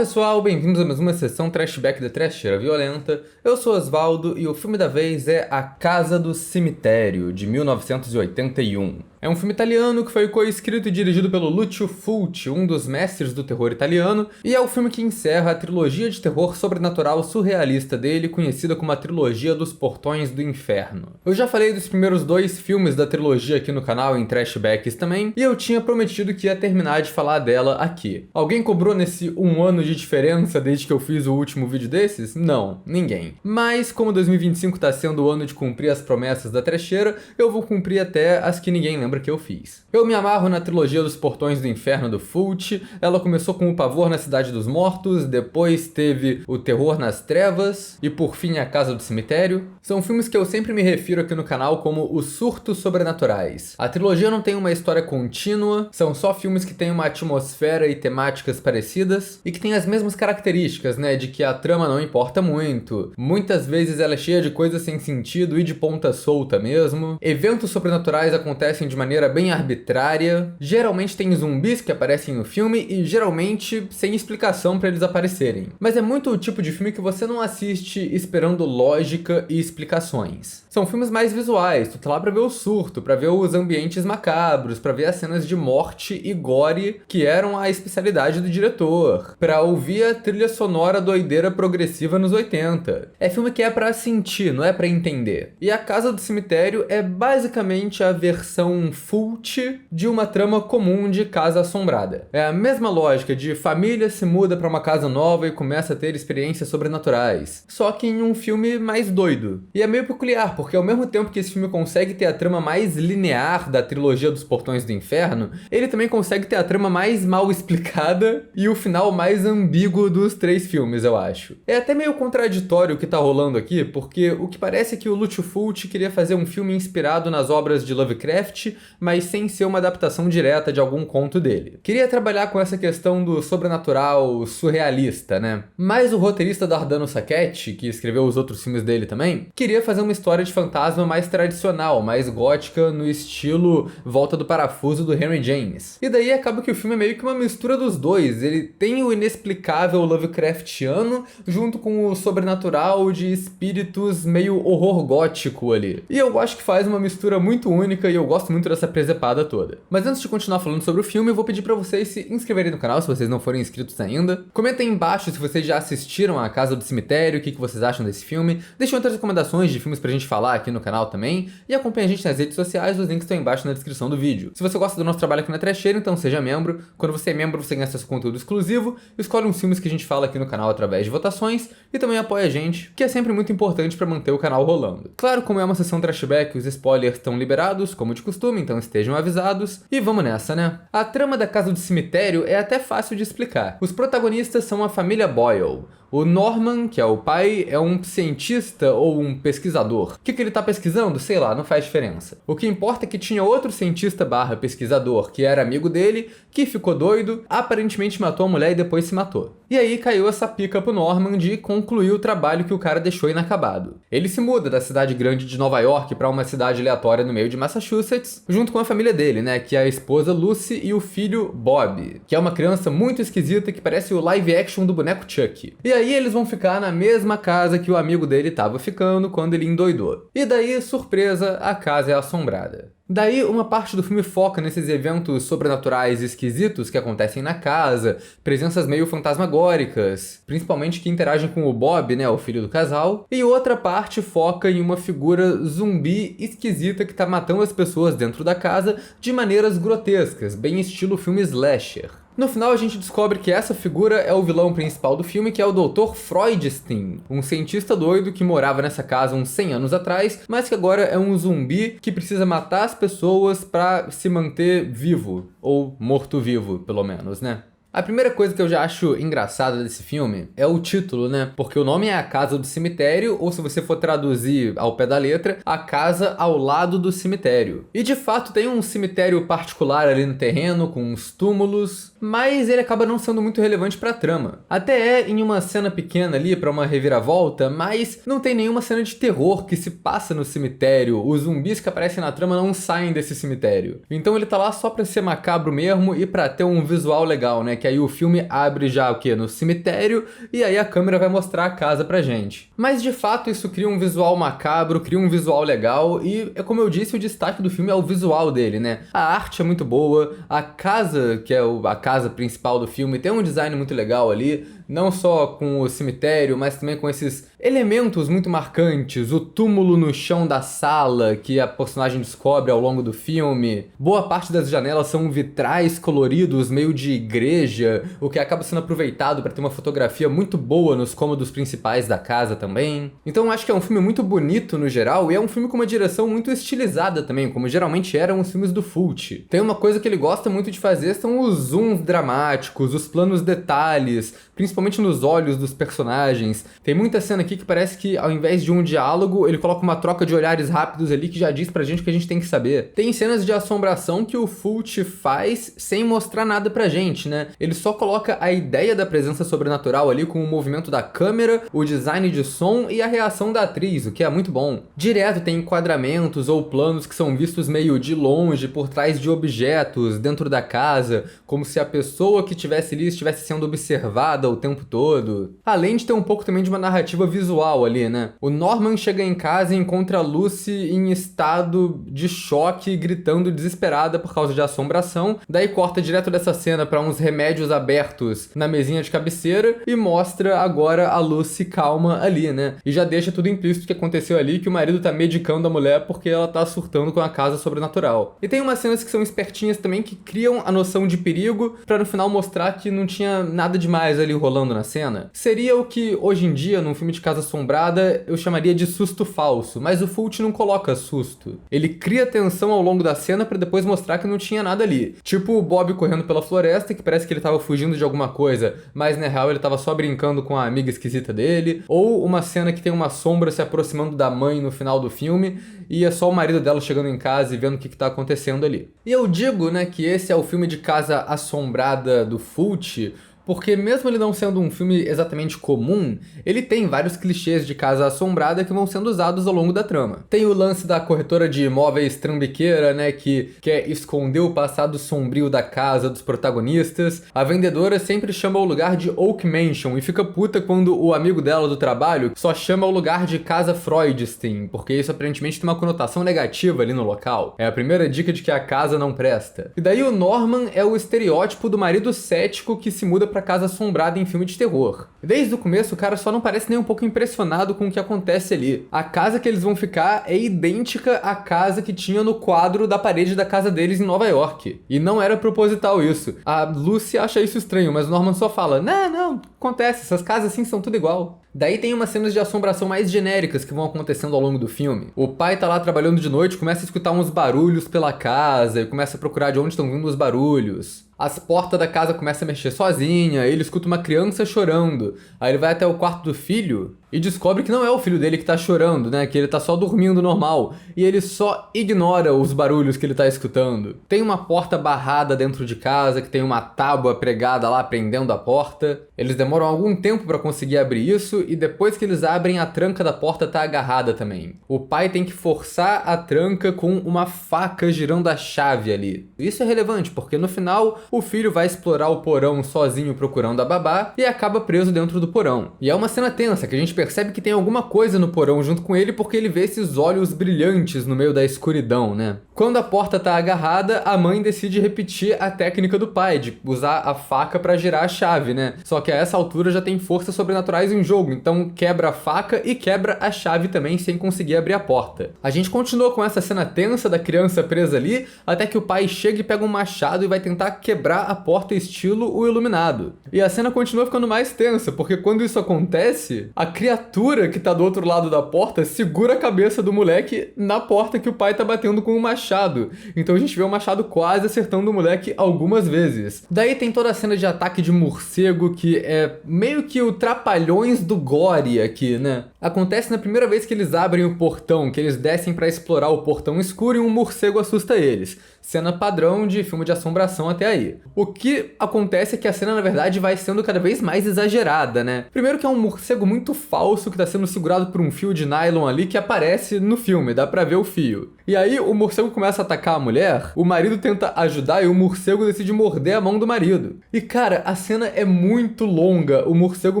pessoal, bem-vindos a mais uma sessão Trashback da Trasheira Violenta. Eu sou Osvaldo e o filme da vez é A Casa do Cemitério, de 1981. É um filme italiano que foi co-escrito e dirigido pelo Lucio Fulci, um dos mestres do terror italiano, e é o filme que encerra a trilogia de terror sobrenatural surrealista dele, conhecida como a trilogia dos Portões do Inferno. Eu já falei dos primeiros dois filmes da trilogia aqui no canal em Trashbacks também, e eu tinha prometido que ia terminar de falar dela aqui. Alguém cobrou nesse um ano de diferença desde que eu fiz o último vídeo desses? Não, ninguém. Mas como 2025 tá sendo o ano de cumprir as promessas da trecheira, eu vou cumprir até as que ninguém lembra que eu fiz. Eu me amarro na trilogia dos Portões do Inferno do Fulci. Ela começou com o pavor na Cidade dos Mortos, depois teve o terror nas trevas e por fim a Casa do Cemitério. São filmes que eu sempre me refiro aqui no canal como os surtos sobrenaturais. A trilogia não tem uma história contínua, são só filmes que têm uma atmosfera e temáticas parecidas e que têm as mesmas características, né, de que a trama não importa muito. Muitas vezes ela é cheia de coisas sem sentido e de ponta solta mesmo. Eventos sobrenaturais acontecem de maneira bem arbitrária. Geralmente tem zumbis que aparecem no filme e geralmente sem explicação para eles aparecerem. Mas é muito o tipo de filme que você não assiste esperando lógica e explicações. São filmes mais visuais, tu tá lá pra ver o surto, pra ver os ambientes macabros, pra ver as cenas de morte e gore que eram a especialidade do diretor, pra ouvir a trilha sonora doideira progressiva nos 80. É filme que é pra sentir, não é pra entender. E A Casa do Cemitério é basicamente a versão Fulci de uma trama comum de Casa Assombrada. É a mesma lógica de família se muda pra uma casa nova e começa a ter experiências sobrenaturais, só que em um filme mais doido. E é meio peculiar, porque ao mesmo tempo que esse filme consegue ter a trama mais linear da trilogia dos Portões do Inferno, ele também consegue ter a trama mais mal explicada e o final mais ambíguo dos três filmes, eu acho. É até meio contraditório o que tá rolando aqui, porque o que parece é que o Lucio Fulci queria fazer um filme inspirado nas obras de Lovecraft, mas sem ser uma adaptação direta de algum conto dele. Queria trabalhar com essa questão do sobrenatural surrealista, né? Mas o roteirista Dardano Sacchetti, que escreveu os outros filmes dele também, queria fazer uma história de fantasma mais tradicional, mais gótica, no estilo Volta do Parafuso do Henry James. E daí acaba que o filme é meio que uma mistura dos dois. Ele tem o inexplicável Lovecraftiano junto com o sobrenatural de espíritos meio horror gótico ali. E eu acho que faz uma mistura muito única e eu gosto muito dessa presepada toda. Mas antes de continuar falando sobre o filme, eu vou pedir pra vocês se inscreverem no canal se vocês não forem inscritos ainda. Comentem aí embaixo se vocês já assistiram A Casa do Cemitério, o que vocês acham desse filme. Deixem outras recomendações de filmes pra gente falar aqui no canal também. E acompanhe a gente nas redes sociais, os links estão embaixo na descrição do vídeo. Se você gosta do nosso trabalho aqui na Trecheira, então seja membro. Quando você é membro, você ganha acesso a conteúdo exclusivo, escolhe uns filmes que a gente fala aqui no canal através de votações e também apoia a gente, que é sempre muito importante pra manter o canal rolando. Claro, como é uma sessão Trashback, os spoilers estão liberados, como de costume, então estejam avisados. E vamos nessa, né? A trama da Casa do Cemitério é até fácil de explicar. Os protagonistas são a família Boyle. O Norman, que é o pai, é um cientista ou um pesquisador. O que ele tá pesquisando? Sei lá, não faz diferença. O que importa é que tinha outro cientista barra pesquisador, que era amigo dele, que ficou doido, aparentemente matou a mulher e depois se matou. E aí caiu essa pica pro Norman de concluir o trabalho que o cara deixou inacabado. Ele se muda da cidade grande de Nova York pra uma cidade aleatória no meio de Massachusetts, junto com a família dele, né, que é a esposa Lucy e o filho Bob, que é uma criança muito esquisita que parece o live action do boneco Chuck. E aí eles vão ficar na mesma casa que o amigo dele tava ficando quando ele endoidou. E daí, surpresa, a casa é assombrada. Daí, uma parte do filme foca nesses eventos sobrenaturais esquisitos que acontecem na casa, presenças meio fantasmagóricas, principalmente que interagem com o Bob, né, o filho do casal, e outra parte foca em uma figura zumbi esquisita que tá matando as pessoas dentro da casa de maneiras grotescas, bem estilo filme slasher. No final a gente descobre que essa figura é o vilão principal do filme, que é o Dr. Freudstein, um cientista doido que morava nessa casa uns 100 anos atrás, mas que agora é um zumbi que precisa matar as pessoas pra se manter vivo, ou morto-vivo, pelo menos, né? A primeira coisa que eu já acho engraçada desse filme é o título, né? Porque o nome é A Casa do Cemitério, ou se você for traduzir ao pé da letra, A Casa ao Lado do Cemitério. E de fato tem um cemitério particular ali no terreno, com uns túmulos, mas ele acaba não sendo muito relevante pra trama. Até é em uma cena pequena ali pra uma reviravolta, mas não tem nenhuma cena de terror que se passa no cemitério. Os zumbis que aparecem na trama não saem desse cemitério. Então ele tá lá só pra ser macabro mesmo e pra ter um visual legal, né? Que aí o filme abre já o quê? No cemitério, e aí a câmera vai mostrar a casa pra gente. Mas de fato isso cria um visual macabro, cria um visual legal, e é como eu disse, o destaque do filme é o visual dele, né? A arte é muito boa, a casa, que é a casa principal do filme, tem um design muito legal ali, não só com o cemitério, mas também com esses elementos muito marcantes, o túmulo no chão da sala que a personagem descobre ao longo do filme. Boa parte das janelas são vitrais coloridos, meio de igreja, o que acaba sendo aproveitado para ter uma fotografia muito boa nos cômodos principais da casa também. Então acho que é um filme muito bonito no geral, e é um filme com uma direção muito estilizada também, como geralmente eram os filmes do Fulci. Tem uma coisa que ele gosta muito de fazer, são os zooms dramáticos, os planos detalhes, principalmente nos olhos dos personagens. Tem muita cena aqui que parece que, ao invés de um diálogo, ele coloca uma troca de olhares rápidos ali que já diz pra gente o que a gente tem que saber. Tem cenas de assombração que o Fulci faz sem mostrar nada pra gente, né? Ele só coloca a ideia da presença sobrenatural ali com o movimento da câmera, o design de som e a reação da atriz, o que é muito bom. Direto tem enquadramentos ou planos que são vistos meio de longe, por trás de objetos, dentro da casa, como se a pessoa que estivesse ali estivesse sendo observada o tempo todo. Além de ter um pouco também de uma narrativa visual ali, né? O Norman chega em casa e encontra a Lucy em estado de choque, gritando desesperada por causa de assombração. Daí corta direto dessa cena para uns remédios abertos na mesinha de cabeceira e mostra agora a Lucy calma ali, né? E já deixa tudo implícito que aconteceu ali, que o marido tá medicando a mulher porque ela tá surtando com a casa sobrenatural. E tem umas cenas que são espertinhas também, que criam a noção de perigo para no final mostrar que não tinha nada demais ali rolando na cena. Seria o que hoje em dia, num filme de casa assombrada, eu chamaria de susto falso, mas o Fulci não coloca susto. Ele cria tensão ao longo da cena para depois mostrar que não tinha nada ali. Tipo o Bob correndo pela floresta, que parece que ele tava fugindo de alguma coisa, mas na real ele tava só brincando com a amiga esquisita dele. Ou uma cena que tem uma sombra se aproximando da mãe no final do filme, e é só o marido dela chegando em casa e vendo o que tá acontecendo ali. E eu digo, né, que esse é o filme de casa assombrada do Fulci, porque mesmo ele não sendo um filme exatamente comum, ele tem vários clichês de casa assombrada que vão sendo usados ao longo da trama. Tem o lance da corretora de imóveis trambiqueira, né, que quer esconder o passado sombrio da casa dos protagonistas. A vendedora sempre chama o lugar de Oak Mansion e fica puta quando o amigo dela do trabalho só chama o lugar de Casa Freudstein, porque isso aparentemente tem uma conotação negativa ali no local. É a primeira dica de que a casa não presta. E daí o Norman é o estereótipo do marido cético que se muda pra casa assombrada em filme de terror. Desde o começo, o cara só não parece nem um pouco impressionado com o que acontece ali. A casa que eles vão ficar é idêntica à casa que tinha no quadro da parede da casa deles em Nova York. E não era proposital isso. A Lucy acha isso estranho, mas o Norman só fala: não, acontece, essas casas assim são tudo igual. Daí tem umas cenas de assombração mais genéricas que vão acontecendo ao longo do filme. O pai tá lá trabalhando de noite, começa a escutar uns barulhos pela casa e começa a procurar de onde estão vindo os barulhos. As portas da casa começam a mexer sozinha, ele escuta uma criança chorando. Aí ele vai até o quarto do filho e descobre que não é o filho dele que tá chorando, né? Que ele tá só dormindo normal. E ele só ignora os barulhos que ele tá escutando. Tem uma porta barrada dentro de casa, que tem uma tábua pregada lá prendendo a porta. Eles demoram algum tempo pra conseguir abrir isso, e depois que eles abrem, a tranca da porta tá agarrada também. O pai tem que forçar a tranca com uma faca girando a chave ali. Isso é relevante, porque no final o filho vai explorar o porão sozinho procurando a babá e acaba preso dentro do porão. E é uma cena tensa, que a gente percebe que tem alguma coisa no porão junto com ele, porque ele vê esses olhos brilhantes no meio da escuridão, né? Quando a porta tá agarrada, a mãe decide repetir a técnica do pai, de usar a faca pra girar a chave, né? Só que a essa altura já tem forças sobrenaturais em jogo, então quebra a faca e quebra a chave também sem conseguir abrir a porta. A gente continua com essa cena tensa da criança presa ali, até que o pai chega e pega um machado e vai tentar quebrar a porta estilo O Iluminado. E a cena continua ficando mais tensa, porque quando isso acontece, a criatura que tá do outro lado da porta segura a cabeça do moleque na porta que o pai tá batendo com um machado. Então a gente vê o machado quase acertando o moleque algumas vezes. Daí tem toda a cena de ataque de morcego, que é meio que o Trapalhões do gore aqui, né? Acontece na primeira vez que eles abrem o portão, que eles descem pra explorar o portão escuro e um morcego assusta eles. Cena padrão de filme de assombração até aí. O que acontece é que a cena, na verdade, vai sendo cada vez mais exagerada, né? Primeiro que é um morcego muito falso que tá sendo segurado por um fio de nylon ali que aparece no filme, dá pra ver o fio. E aí o morcego começa a atacar a mulher, o marido tenta ajudar e o morcego decide morder a mão do marido. E cara, a cena é muito longa, o morcego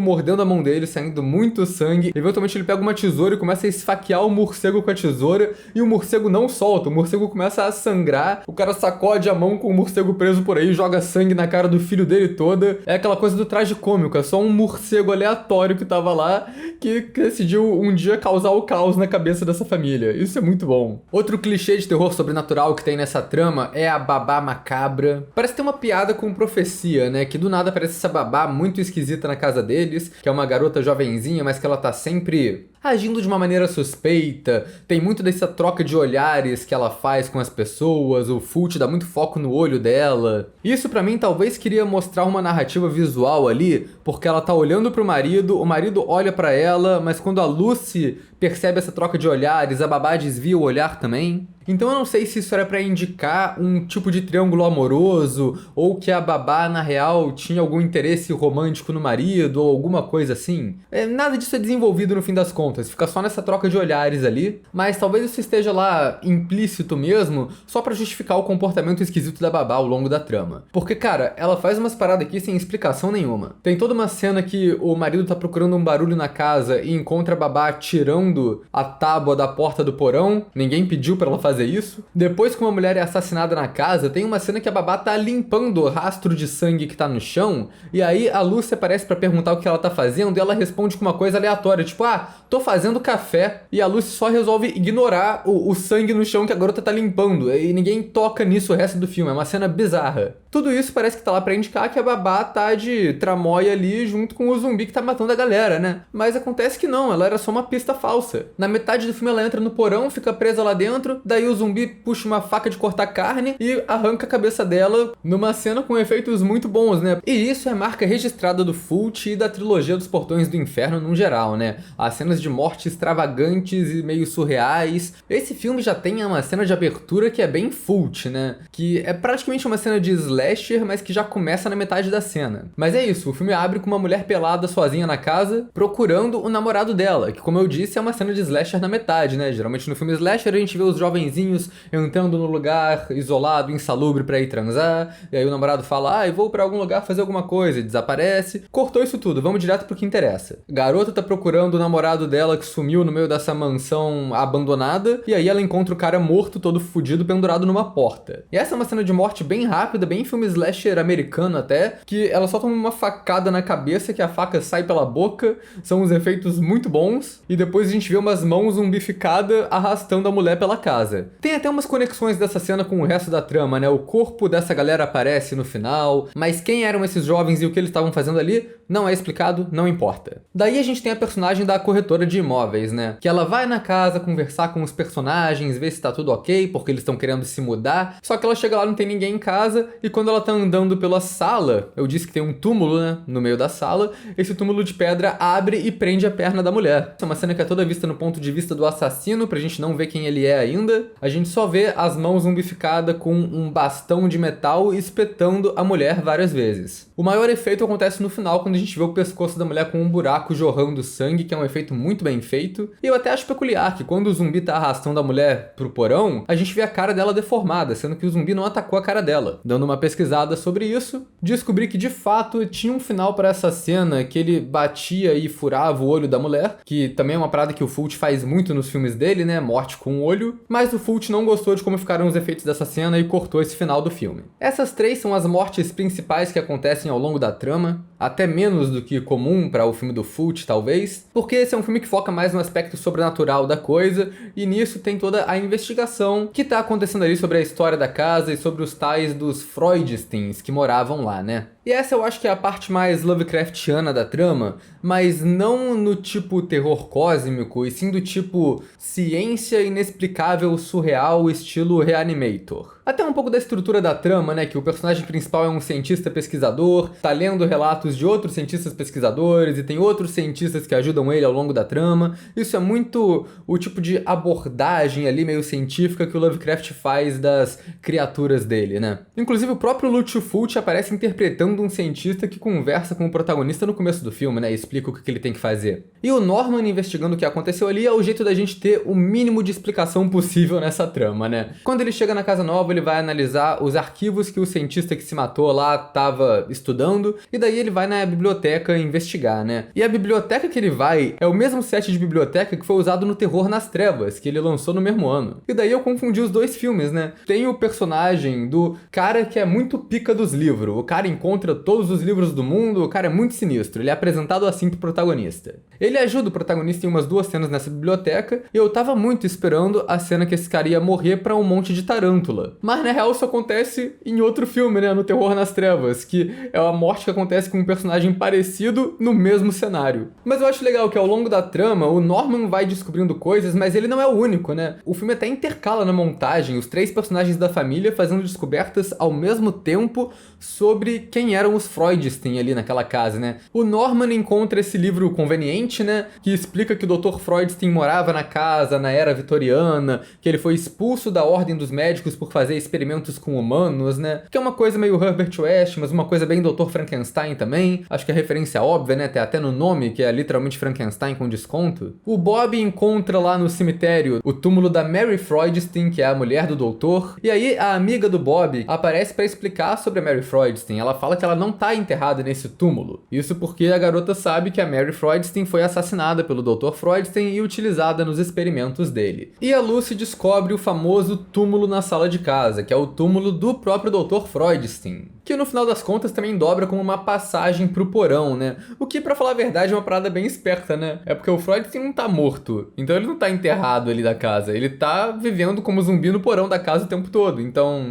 mordendo a mão dele, saindo muito sangue. Eventualmente ele pega uma tesoura e começa a esfaquear o morcego com a tesoura, e o morcego não solta, o morcego começa a sangrar, o cara sacode a mão com o morcego preso por aí, joga sangue na cara do filho dele toda. É aquela coisa do tragicômico, é só um morcego aleatório que tava lá, que decidiu um dia causar o caos na cabeça dessa família. Isso é muito bom. Outro clichê de terror sobrenatural que tem nessa trama é a babá macabra. Parece ter uma piada com profecia, né? Que do nada aparece essa babá muito esquisita na casa deles, que é uma garota jovenzinha, mas que ela tá sempre agindo de uma maneira suspeita. Tem muito dessa troca de olhares que ela faz com as pessoas, o Fulci dá muito foco no olho dela. Isso pra mim talvez queria mostrar uma narrativa visual ali, porque ela tá olhando pro marido, o marido olha pra ela, mas quando a Lucy percebe essa troca de olhares, a babá desvia o olhar também. Então eu não sei se isso era pra indicar um tipo de triângulo amoroso, ou que a babá, na real, tinha algum interesse romântico no marido, ou alguma coisa assim. Nada disso é desenvolvido no fim das contas, fica só nessa troca de olhares ali, mas talvez isso esteja lá implícito mesmo, só pra justificar o comportamento esquisito da babá ao longo da trama. Porque, cara, ela faz umas paradas aqui sem explicação nenhuma. Tem toda uma cena que o marido tá procurando um barulho na casa e encontra a babá tirando a tábua da porta do porão, ninguém pediu pra ela fazer isso. Depois que uma mulher é assassinada na casa, tem uma cena que a babá tá limpando o rastro de sangue que tá no chão, e aí a Lucy aparece pra perguntar o que ela tá fazendo, e ela responde com uma coisa aleatória, tipo, tô fazendo café, e a Lucy só resolve ignorar o sangue no chão que a garota tá limpando, e ninguém toca nisso o resto do filme, é uma cena bizarra. Tudo isso parece que tá lá pra indicar que a babá tá de tramóia ali junto com o zumbi que tá matando a galera, né? Mas acontece que não, ela era só uma pista falsa. Na metade do filme ela entra no porão, fica presa lá dentro, daí o zumbi puxa uma faca de cortar carne e arranca a cabeça dela numa cena com efeitos muito bons, né? E isso é marca registrada do Fulci e da trilogia dos Portões do Inferno no geral, né? As cenas de morte extravagantes e meio surreais. Esse filme já tem uma cena de abertura que é bem Fulci, né? Que é praticamente uma cena de slasher, mas que já começa na metade da cena. Mas é isso, o filme abre com uma mulher pelada sozinha na casa, procurando o namorado dela, que como eu disse é uma cena de slasher na metade, né? Geralmente no filme slasher a gente vê os jovenzinhos entrando no lugar isolado, insalubre pra ir transar, e aí o namorado fala, eu vou pra algum lugar fazer alguma coisa, e desaparece. Cortou isso tudo, vamos direto pro que interessa. Garota tá procurando o namorado dela que sumiu no meio dessa mansão abandonada, e aí ela encontra o cara morto, todo fudido, pendurado numa porta. E essa é uma cena de morte bem rápida, bem filme slasher americano até, que ela só toma uma facada na cabeça, que a faca sai pela boca, são uns efeitos muito bons, e depois a gente vê umas mãos zumbificadas arrastando a mulher pela casa. Tem até umas conexões dessa cena com o resto da trama, né? O corpo dessa galera aparece no final, mas quem eram esses jovens e o que eles estavam fazendo ali não é explicado, não importa. Daí a gente tem a personagem da corretora de imóveis, né? Que ela vai na casa conversar com os personagens, ver se tá tudo ok, porque eles estão querendo se mudar, só que ela chega lá, não tem ninguém em casa, e quando ela tá andando pela sala, eu disse que tem um túmulo, né? No meio da sala, esse túmulo de pedra abre e prende a perna da mulher. É uma cena que é toda vista no ponto de vista do assassino, pra gente não ver quem ele é ainda. A gente só vê as mãos zumbificadas com um bastão de metal espetando a mulher várias vezes. O maior efeito acontece no final, quando a gente vê o pescoço da mulher com um buraco jorrando sangue, que é um efeito muito bem feito. E eu até acho peculiar que quando o zumbi tá arrastando a mulher pro porão, a gente vê a cara dela deformada, sendo que o zumbi não atacou a cara dela. Dando uma pesquisada sobre isso, descobri que de fato tinha um final para essa cena, que ele batia e furava o olho da mulher, que também é uma parada que o Fulci faz muito nos filmes dele, né? Morte com o olho. Mas o Fulci não gostou de como ficaram os efeitos dessa cena e cortou esse final do filme. Essas três são as mortes principais que acontecem ao longo da trama, até menos do que comum para o filme do Fulci, talvez, porque esse é um filme que foca mais no aspecto sobrenatural da coisa, e nisso tem toda a investigação que tá acontecendo ali sobre a história da casa e sobre os tais dos Freudsteins que moravam lá, né? E essa eu acho que é a parte mais Lovecraftiana da trama, mas não no tipo terror cósmico, e sim do tipo ciência inexplicável surreal estilo Reanimator. Até um pouco da estrutura da trama, né, que o personagem principal é um cientista pesquisador, tá lendo relatos de outros cientistas pesquisadores e tem outros cientistas que ajudam ele ao longo da trama. Isso é muito o tipo de abordagem ali meio científica que o Lovecraft faz das criaturas dele, né? Inclusive o próprio Lutfult aparece interpretando um cientista que conversa com o protagonista no começo do filme, né, e explica o que ele tem que fazer. E o Norman investigando o que aconteceu ali é o jeito da gente ter o mínimo de explicação possível nessa trama, né? Quando ele chega na casa nova, ele vai analisar os arquivos que o cientista que se matou lá estava estudando, e daí ele vai na biblioteca investigar, né? E a biblioteca que ele vai é o mesmo set de biblioteca que foi usado no Terror nas Trevas, que ele lançou no mesmo ano. E daí eu confundi os dois filmes, né? Tem o personagem do cara que é muito pica dos livros, o cara encontra todos os livros do mundo, o cara é muito sinistro, ele é apresentado assim pro protagonista. Ele ajuda o protagonista em umas 2 cenas nessa biblioteca, e eu tava muito esperando a cena que esse cara ia morrer pra um monte de tarântula. Mas na real isso acontece em outro filme, né? No Terror nas Trevas, que é a morte que acontece com um personagem parecido no mesmo cenário. Mas eu acho legal que ao longo da trama, o Norman vai descobrindo coisas, mas ele não é o único, né? O filme até intercala na montagem os 3 personagens da família fazendo descobertas ao mesmo tempo sobre quem eram os Freudstein ali naquela casa, né? O Norman encontra esse livro conveniente, né? Que explica que o Dr. Freudstein morava na casa na era vitoriana, que ele foi expulso da ordem dos médicos por fazer experimentos com humanos, né? Que é uma coisa meio Herbert West, mas uma coisa bem Dr. Frankenstein também. Acho que a referência é óbvia, né? Tem até no nome, que é literalmente Frankenstein com desconto. O Bob encontra lá no cemitério o túmulo da Mary Freudstein, que é a mulher do doutor. E aí a amiga do Bob aparece para explicar sobre a Mary Freudstein. Ela fala que ela não tá enterrada nesse túmulo. Isso porque a garota sabe que a Mary Freudstein foi assassinada pelo Dr. Freudstein e utilizada nos experimentos dele. E a Lucy descobre o famoso túmulo na sala de casa, que é o túmulo do próprio Dr. Freudstein, que no final das contas também dobra como uma passagem pro porão, né? O que, pra falar a verdade, é uma parada bem esperta, né? É porque o Freudstein não tá morto, então ele não tá enterrado ali da casa, ele tá vivendo como zumbi no porão da casa o tempo todo, então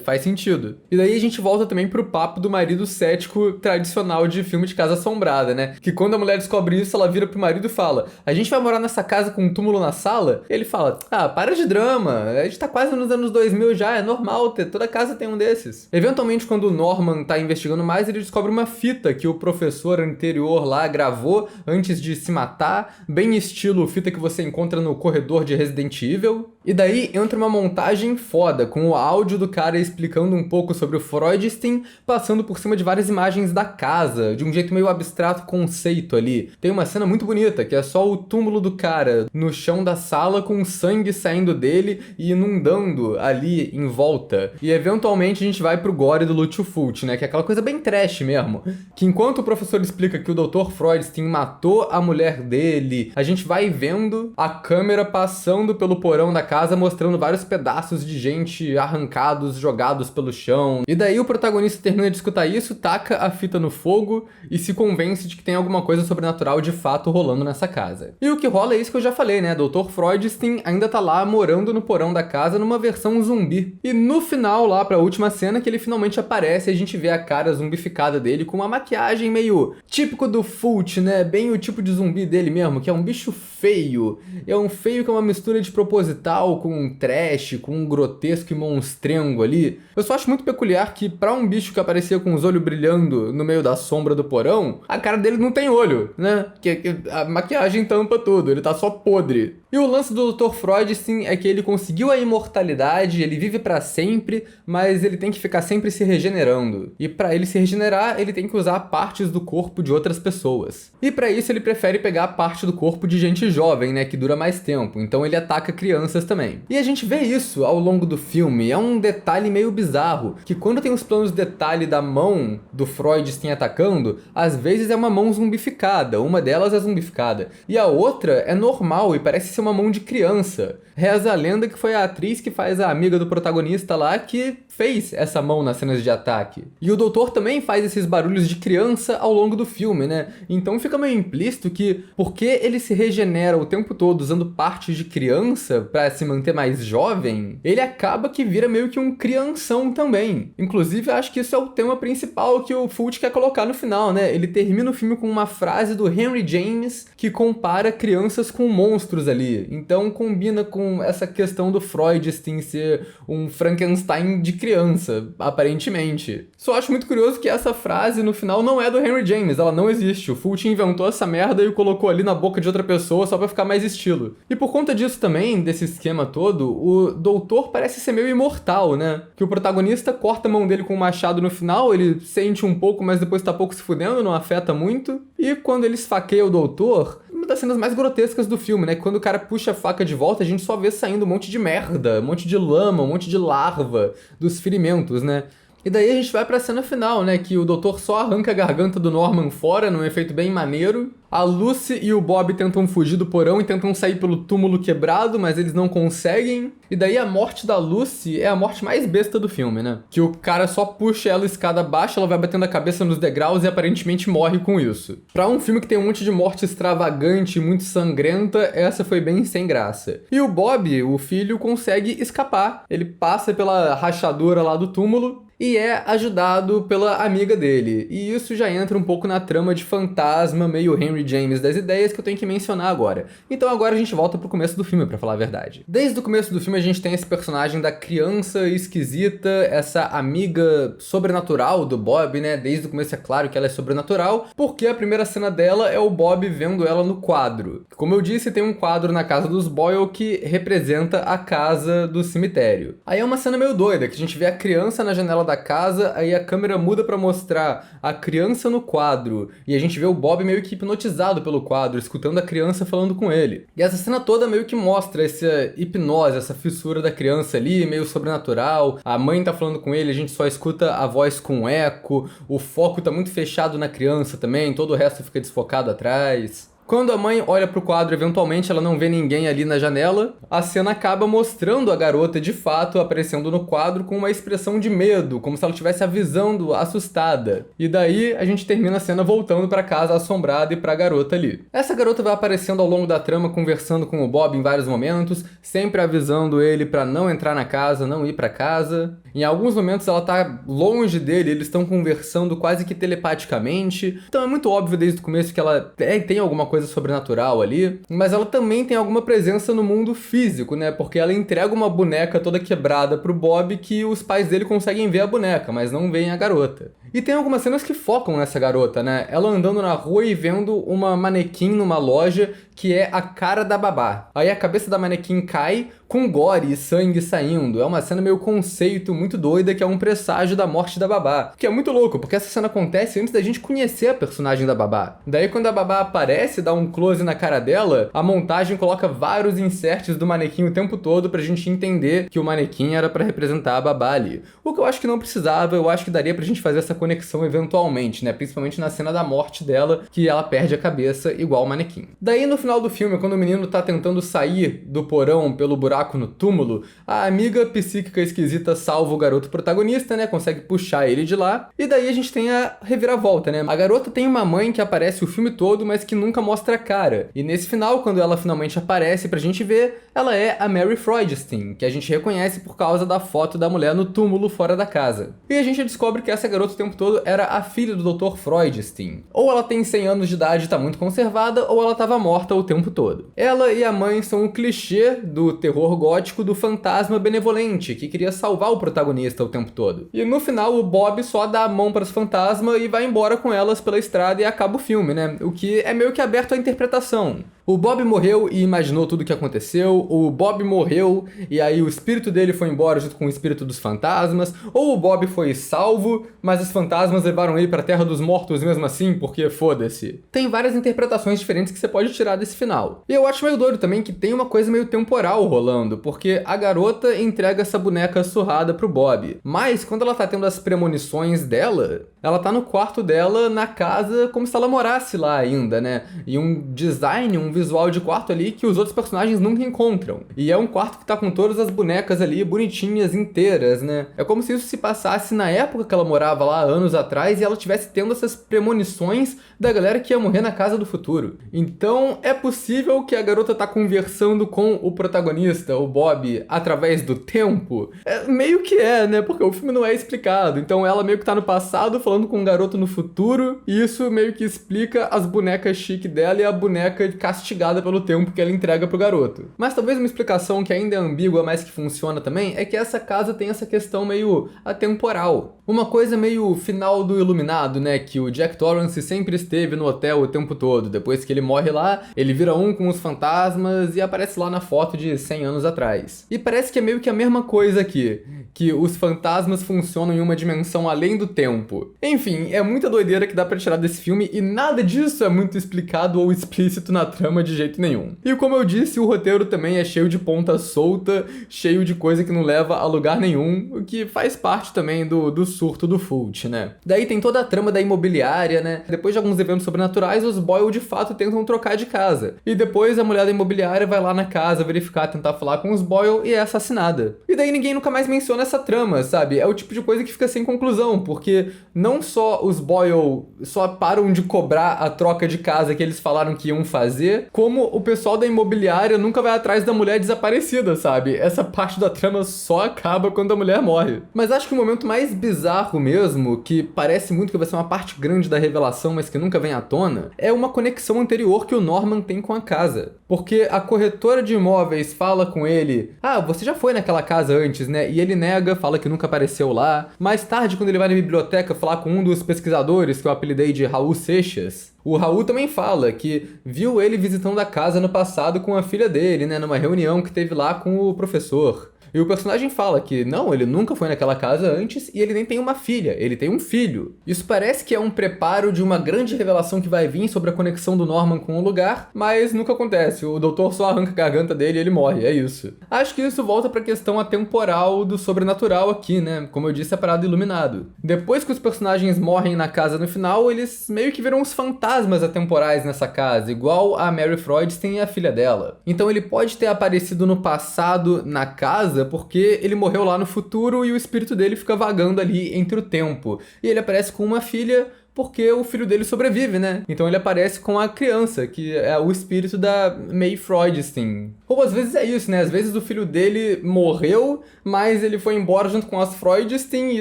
faz sentido. E daí a gente volta também pro papo do marido cético tradicional de filme de casa assombrada, né? Que quando a mulher descobre isso, ela vira pro marido e fala: a gente vai morar nessa casa com um túmulo na sala? E ele fala: ah, para de drama, a gente tá quase nos anos 2000 já, é normal ter, toda casa tem um desses. Eventualmente, quando o Norman tá investigando mais, ele descobre uma fita que o professor anterior lá gravou antes de se matar, bem estilo fita que você encontra no corredor de Resident Evil. E daí entra uma montagem foda, com o áudio do cara explicando um pouco sobre o Freudstein, passando por cima de várias imagens da casa, de um jeito meio abstrato conceito ali. Tem uma cena muito bonita, que é só o túmulo do cara no chão da sala com sangue saindo dele e inundando ali em volta. E eventualmente a gente vai pro gore do Lutfult, né? Que é aquela coisa bem trash mesmo. Que enquanto o professor explica que o Dr. Freudstein matou a mulher dele, a gente vai vendo a câmera passando pelo porão da casa, mostrando vários pedaços de gente arrancados, jogados pelo chão. E daí o protagonista termina de escutar isso, taca a fita no fogo e se convence de que tem alguma coisa sobrenatural de fato rolando nessa casa. E o que rola é isso que eu já falei, né? Dr. Freudstein ainda tá lá morando no porão da casa numa versão zumbi. E no final, lá pra última cena, que ele finalmente aparece, a gente vê a cara zumbificada dele com uma maquiagem meio típico do Fult, né? Bem o tipo de zumbi dele mesmo, que é um bicho feio. É um feio que é uma mistura de proposital com um trash, com um grotesco e monstrengo ali. Eu só acho muito peculiar que pra um bicho que aparecia com os olhos brilhando no meio da sombra do porão, a cara dele não tem olho, né? Que a maquiagem tampa tudo, ele tá só podre. E o lance do Dr. Freudstein é que ele conseguiu a imortalidade, ele vive pra sempre, mas ele tem que ficar sempre se regenerando. E pra ele se regenerar, ele tem que usar partes do corpo de outras pessoas. E pra isso ele prefere pegar parte do corpo de gente jovem, né, que dura mais tempo. Então ele ataca crianças também. E a gente vê isso ao longo do filme. É um detalhe meio bizarro, que quando tem os planos de detalhe da mão do Freudstein atacando, às vezes é uma mão zumbificada, uma delas é zumbificada. E a outra é normal e parece ser uma mão de criança. Reza a lenda que foi a atriz que faz a amiga do protagonista lá que fez essa mão nas cenas de ataque. E o doutor também faz esses barulhos de criança ao longo do filme, né? Então fica meio implícito que, porque ele se regenera o tempo todo usando partes de criança pra se manter mais jovem, ele acaba que vira meio que um crianção também. Inclusive, acho que isso é o tema principal que o Fulci quer colocar no final, né? Ele termina o filme com uma frase do Henry James que compara crianças com monstros ali. Então combina com essa questão do Freudstein ser um Frankenstein de criança, aparentemente. Só acho muito curioso que essa frase no final não é do Henry James, ela não existe. O Fulci inventou essa merda e colocou ali na boca de outra pessoa só pra ficar mais estilo. E por conta disso também, desse esquema todo, o doutor parece ser meio imortal, né? Que o protagonista corta a mão dele com um machado no final, ele sente um pouco, mas depois tá pouco se fudendo, não afeta muito. E quando ele esfaqueia o doutor, uma das cenas mais grotescas do filme, né? Quando o cara puxa a faca de volta, a gente só vê saindo um monte de merda, um monte de lama, um monte de larva dos ferimentos, né? E daí a gente vai pra cena final, né? Que o doutor só arranca a garganta do Norman fora, num efeito bem maneiro. A Lucy e o Bob tentam fugir do porão e tentam sair pelo túmulo quebrado, mas eles não conseguem. E daí a morte da Lucy é a morte mais besta do filme, né? Que o cara só puxa ela escada abaixo, ela vai batendo a cabeça nos degraus e aparentemente morre com isso. Pra um filme que tem um monte de morte extravagante, muito sangrenta, essa foi bem sem graça. E o Bob, o filho, consegue escapar. Ele passa pela rachadura lá do túmulo e é ajudado pela amiga dele. E isso já entra um pouco na trama de fantasma, meio Henry James das ideias que eu tenho que mencionar agora. Então agora a gente volta pro começo do filme, pra falar a verdade. Desde o começo do filme a gente tem esse personagem da criança esquisita, essa amiga sobrenatural do Bob, né? Desde o começo é claro que ela é sobrenatural, porque a primeira cena dela é o Bob vendo ela no quadro. Como eu disse, tem um quadro na casa dos Boyle que representa a casa do cemitério. Aí é uma cena meio doida, que a gente vê a criança na janela da casa, aí a câmera muda pra mostrar a criança no quadro, e a gente vê o Bob meio que hipnotizado pelo quadro, escutando a criança falando com ele. E essa cena toda meio que mostra essa hipnose, essa fissura da criança ali, meio sobrenatural. A mãe tá falando com ele, a gente só escuta a voz com eco, o foco tá muito fechado na criança também, todo o resto fica desfocado atrás. Quando a mãe olha pro quadro, eventualmente ela não vê ninguém ali na janela, a cena acaba mostrando a garota de fato aparecendo no quadro com uma expressão de medo, como se ela estivesse avisando, assustada. E daí a gente termina a cena voltando pra casa assombrada e pra garota ali. Essa garota vai aparecendo ao longo da trama, conversando com o Bob em vários momentos, sempre avisando ele pra não entrar na casa, não ir pra casa. Em alguns momentos ela tá longe dele, eles estão conversando quase que telepaticamente. Então é muito óbvio desde o começo que ela tem alguma coisa sobrenatural ali, mas ela também tem alguma presença no mundo físico, né? Porque ela entrega uma boneca toda quebrada pro Bob que os pais dele conseguem ver a boneca, mas não veem a garota. E tem algumas cenas que focam nessa garota, né? Ela andando na rua e vendo uma manequim numa loja que é a cara da babá. Aí a cabeça da manequim cai com gore e sangue saindo. É uma cena meio conceito, muito doida, que é um presságio da morte da babá. Que é muito louco, porque essa cena acontece antes da gente conhecer a personagem da babá. Daí quando a babá aparece, dá um close na cara dela, a montagem coloca vários inserts do manequim o tempo todo pra gente entender que o manequim era pra representar a babá ali. O que eu acho que não precisava, eu acho que daria pra gente fazer essa conexão eventualmente, né? Principalmente na cena da morte dela, que ela perde a cabeça igual o manequim. Daí no final do filme, quando o menino tá tentando sair do porão pelo buraco no túmulo, a amiga psíquica esquisita salva o garoto protagonista, né? Consegue puxar ele de lá. E daí a gente tem a reviravolta, né? A garota tem uma mãe que aparece o filme todo, mas que nunca mostra a cara. E nesse final, quando ela finalmente aparece pra gente ver, ela é a Mary Freudstein, que a gente reconhece por causa da foto da mulher no túmulo fora da casa. E a gente descobre que essa garota o tempo todo era a filha do Dr. Freudstein. Ou ela tem 100 anos de idade e tá muito conservada, ou ela tava morta o tempo todo. Ela e a mãe são o clichê do terror gótico do fantasma benevolente, que queria salvar o protagonista o tempo todo. E no final, o Bob só dá a mão para os fantasmas e vai embora com elas pela estrada e acaba o filme, né? O que é meio que aberto à interpretação. O Bob morreu e imaginou tudo o que aconteceu, o Bob morreu e aí o espírito dele foi embora junto com o espírito dos fantasmas, ou o Bob foi salvo, mas os fantasmas levaram ele pra Terra dos Mortos mesmo assim, porque foda-se. Tem várias interpretações diferentes que você pode tirar desse final. E eu acho meio doido também que tem uma coisa meio temporal rolando, porque a garota entrega essa boneca surrada pro Bob, mas quando ela tá tendo as premonições dela, Ela tá no quarto dela, na casa, como se ela morasse lá ainda, né? E um design, um visual de quarto ali que os outros personagens nunca encontram. E é um quarto que tá com todas as bonecas ali, bonitinhas, inteiras, né? É como se isso se passasse na época que ela morava lá, anos atrás, e ela estivesse tendo essas premonições da galera que ia morrer na casa do futuro. Então, é possível que a garota tá conversando com o protagonista, o Bob, através do tempo? Meio que né? Porque o filme não é explicado. Então, ela meio que tá no passado falando com um garoto no futuro, e isso meio que explica as bonecas chique dela e a boneca castigada pelo tempo que ela entrega pro garoto. Mas talvez uma explicação que ainda é ambígua, mas que funciona também, é que essa casa tem essa questão meio atemporal. Uma coisa meio final do Iluminado, né? Que o Jack Torrance sempre esteve no hotel o tempo todo. Depois que ele morre lá, ele vira um com os fantasmas e aparece lá na foto de 100 anos atrás. E parece que é meio que a mesma coisa aqui, que os fantasmas funcionam em uma dimensão além do tempo. Enfim, é muita doideira que dá pra tirar desse filme e nada disso é muito explicado ou explícito na trama de jeito nenhum. E como eu disse, o roteiro também é cheio de ponta solta, cheio de coisa que não leva a lugar nenhum, o que faz parte também do surto do Fulci, né? Daí tem toda a trama da imobiliária, né? Depois de alguns eventos sobrenaturais, os Boyle de fato tentam trocar de casa. E depois a mulher da imobiliária vai lá na casa verificar, tentar falar com os Boyle e é assassinada. E daí ninguém nunca mais menciona essa trama, sabe? É o tipo de coisa que fica sem conclusão, porque não só os Boyle só param de cobrar a troca de casa que eles falaram que iam fazer, como o pessoal da imobiliária nunca vai atrás da mulher desaparecida, sabe? Essa parte da trama só acaba quando a mulher morre. Mas acho que o momento mais bizarro mesmo, que parece muito que vai ser uma parte grande da revelação, mas que nunca vem à tona, é uma conexão anterior que o Norman tem com a casa. Porque a corretora de imóveis fala com ele: ah, você já foi naquela casa antes, né? E ele nega, fala que nunca apareceu lá. Mais tarde, quando ele vai na biblioteca falar com um dos pesquisadores, que eu apelidei de Raul Seixas, o Raul também fala que viu ele visitando a casa no passado com a filha dele, né? Numa reunião que teve lá com o professor. E o personagem fala que não, ele nunca foi naquela casa antes e ele nem tem uma filha, ele tem um filho. Isso parece que é um preparo de uma grande revelação que vai vir sobre a conexão do Norman com o lugar, mas nunca acontece. O doutor só arranca a garganta dele e ele morre, é isso. Acho que isso volta pra questão atemporal do sobrenatural aqui, né? Como eu disse, a parada Iluminado. Depois que os personagens morrem na casa no final, eles meio que viram os fantasmas atemporais nessa casa, igual a Mary Freudstein e a filha dela. Então ele pode ter aparecido no passado na casa porque ele morreu lá no futuro e o espírito dele fica vagando ali entre o tempo. E ele aparece com uma filha porque o filho dele sobrevive, né? Então ele aparece com a criança, que é o espírito da May Freudstein. Ou às vezes é isso, né? Às vezes o filho dele morreu, mas ele foi embora junto com as Freudstein e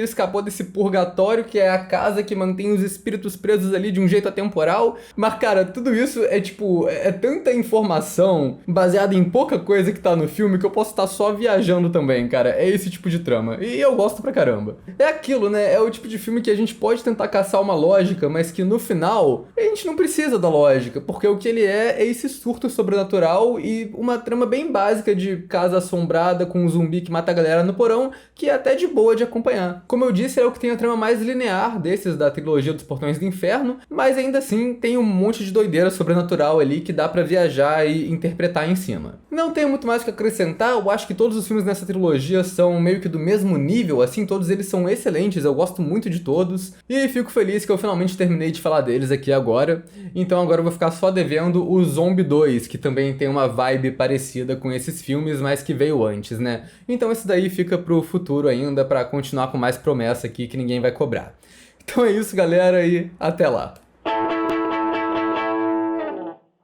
escapou desse purgatório, que é a casa que mantém os espíritos presos ali de um jeito atemporal. Mas, cara, tudo isso é tipo, é tanta informação baseada em pouca coisa que tá no filme que eu posso estar só viajando também, cara. É esse tipo de trama. E eu gosto pra caramba. É aquilo, né? É o tipo de filme que a gente pode tentar caçar uma lógica, mas que no final a gente não precisa da lógica, porque o que ele é esse surto sobrenatural e uma trama bem básica de casa assombrada com um zumbi que mata a galera no porão, que é até de boa de acompanhar. Como eu disse, é o que tem a trama mais linear desses da trilogia dos Portões do Inferno, mas ainda assim tem um monte de doideira sobrenatural ali que dá pra viajar e interpretar em cima. Não tenho muito mais o que acrescentar, eu acho que todos os filmes nessa trilogia são meio que do mesmo nível, assim, todos eles são excelentes, eu gosto muito de todos, e fico feliz que eu finalmente terminei de falar deles aqui agora, então agora eu vou ficar só devendo o Zombie 2, que também tem uma vibe parecida com esses filmes, mas que veio antes, né? Então esse daí fica pro futuro ainda, pra continuar com mais promessa aqui que ninguém vai cobrar. Então é isso, galera, e até lá!